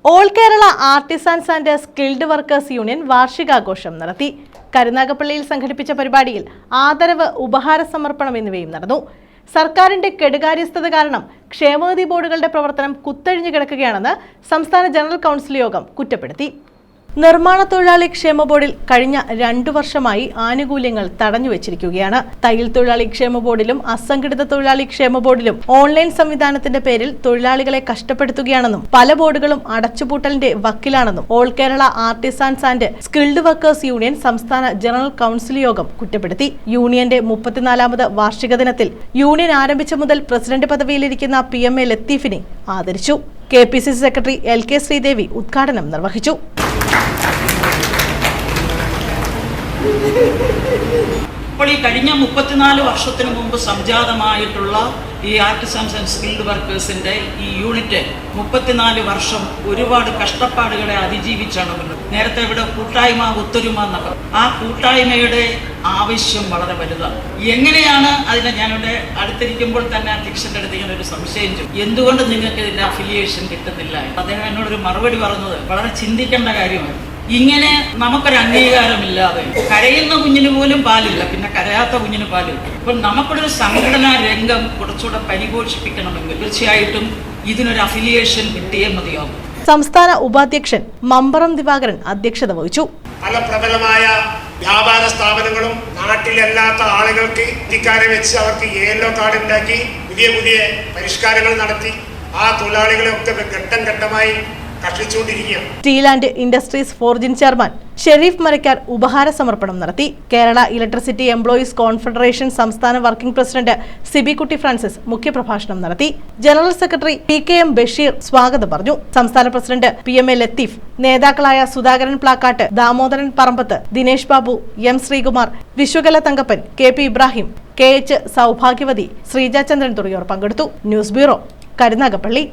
All Kerala artisans and skilled workers union വാർഷികാഘോഷം നടത്തി. കരുനാഗപ്പള്ളിയിൽ സംഘടിപ്പിച്ച പരിപാടിയിൽ ആദരവ്, ഉപഹാര സമർപ്പണം എന്നിവയും നടന്നു. സർക്കാരിന്റെ കെടുകാര്യസ്ഥത കാരണം ക്ഷേമനിധി ബോർഡുകളുടെ പ്രവർത്തനം കുത്തഴിഞ്ഞു കിടക്കുകയാണെന്ന് സംസ്ഥാന ജനറൽ കൗൺസിൽ യോഗം കുറ്റപ്പെടുത്തി. നിർമ്മാണ തൊഴിലാളി ക്ഷേമ ബോർഡിൽ കഴിഞ്ഞ 2 വർഷമായി ആനുകൂല്യങ്ങൾ തടഞ്ഞുവെച്ചിരിക്കുകയാണ്. തയ്യൽ തൊഴിലാളി ക്ഷേമ ബോർഡിലും അസംഘടിത തൊഴിലാളി ക്ഷേമ ബോർഡിലും ഓൺലൈൻ സംവിധാനത്തിന്റെ പേരിൽ തൊഴിലാളികളെ കഷ്ടപ്പെടുത്തുകയാണെന്നും പല ബോർഡുകളും അടച്ചുപൂട്ടലിന്റെ വക്കിലാണെന്നും all Kerala artisans and skilled workers union സംസ്ഥാന ജനറൽ കൗൺസിൽ യോഗം കുറ്റപ്പെടുത്തി. യൂണിയന്റെ 34ാമത് വാർഷിക ദിനത്തിൽ യൂണിയൻ ആരംഭിച്ച മുതൽ പ്രസിഡന്റ് പദവിയിലിരിക്കുന്ന PMA ലത്തീഫിനെ ആദരിച്ചു. KPCC സെക്രട്ടറി LK ശ്രീദേവി ഉദ്ഘാടനം നിർവഹിച്ചു. ഇപ്പോൾ ഈ കഴിഞ്ഞ 34 വർഷത്തിന് മുമ്പ് സംജാതമായിട്ടുള്ള ഈ ആർട്ടിസൻസ് ആൻഡ് സ്കിൽഡ് വർക്കേഴ്സിന്റെ ഈ യൂണിറ്റ് 34 വർഷം ഒരുപാട് കഷ്ടപ്പാടുകളെ അതിജീവിച്ചാണ് മുന്നോട്ട്. നേരത്തെ ഇവിടെ കൂട്ടായ്മ, ഒത്തൊരുമ എന്നൊക്കെ, ആ കൂട്ടായ്മയുടെ ആവശ്യം വളരെ വലുതാണ്. എങ്ങനെയാണ് അതിനെ ഞാനിവിടെ അടുത്തിരിക്കുമ്പോൾ തന്നെ അധ്യക്ഷന്റെ അടുത്ത് ഇങ്ങനെ ഒരു സംശയം ചോദിച്ചു, എന്തുകൊണ്ട് നിങ്ങൾക്ക് ഇതിന്റെ അഫിലിയേഷൻ കിട്ടുന്നില്ല? അദ്ദേഹം എന്നോടൊരു മറുപടി പറഞ്ഞത് വളരെ ചിന്തിക്കേണ്ട കാര്യമാണ്. ഇങ്ങനെ നമുക്കൊരു അംഗീകാരമില്ലാതെ കരയുന്ന കുഞ്ഞിന് പോലും പാലില്ല, പിന്നെ കരയാത്ത കുഞ്ഞിന് പാലില്ല. അപ്പോൾ നമുക്കൊരു സംഘടനാ രംഗം കുറച്ചുകൂടെ പരിപോഷിപ്പിക്കണമെങ്കിൽ തീർച്ചയായിട്ടും ഇതിനൊരു അഫിലിയേഷൻ കിട്ടിയേ മതിയാകും. സംസ്ഥാന ഉപാധ്യക്ഷൻ മമ്പറം ദിവാകരൻ അധ്യക്ഷത വഹിച്ചു. പല പ്രബലമായ വ്യാപാര സ്ഥാപനങ്ങളും നാട്ടിലല്ലാത്ത ആളുകൾക്ക് ഇന്ത്യക്കാരെ വെച്ച് അവർക്ക് യെല്ലോ കാർഡ് ഉണ്ടാക്കി പുതിയ പുതിയ പരിഷ്കാരങ്ങൾ നടത്തി ആ തൊഴിലാളികളെ ഒക്കെ ഘട്ടം ഘട്ടമായി steel and industries forging chairman Sharif Marakkar ഉപഹാര സമർപ്പണം നടത്തി. കേരള ഇലക്ട്രിസിറ്റി എംപ്ലോയീസ് കോൺഫെഡറേഷൻ സംസ്ഥാന വർക്കിംഗ് പ്രസിഡന്റ് സിബിക്കുട്ടി ഫ്രാൻസിസ് മുഖ്യപ്രഭാഷണം നടത്തി. ജനറൽ സെക്രട്ടറി PKM ബഷീർ സ്വാഗതം പറഞ്ഞു. സംസ്ഥാന പ്രസിഡന്റ് PMA ലത്തീഫ്, നേതാക്കളായ സുധാകരൻ പ്ലാക്കാട്ട്, ദാമോദരൻ പറമ്പത്ത്, Dinesh Babu, M Sreekumar, Viswakala Thankappan, KP Ibrahim, KH സൗഭാഗ്യവതി, ശ്രീജ ചന്ദ്രൻ തുടങ്ങിയവർ പങ്കെടുത്തു. News bureau, Karunagappally.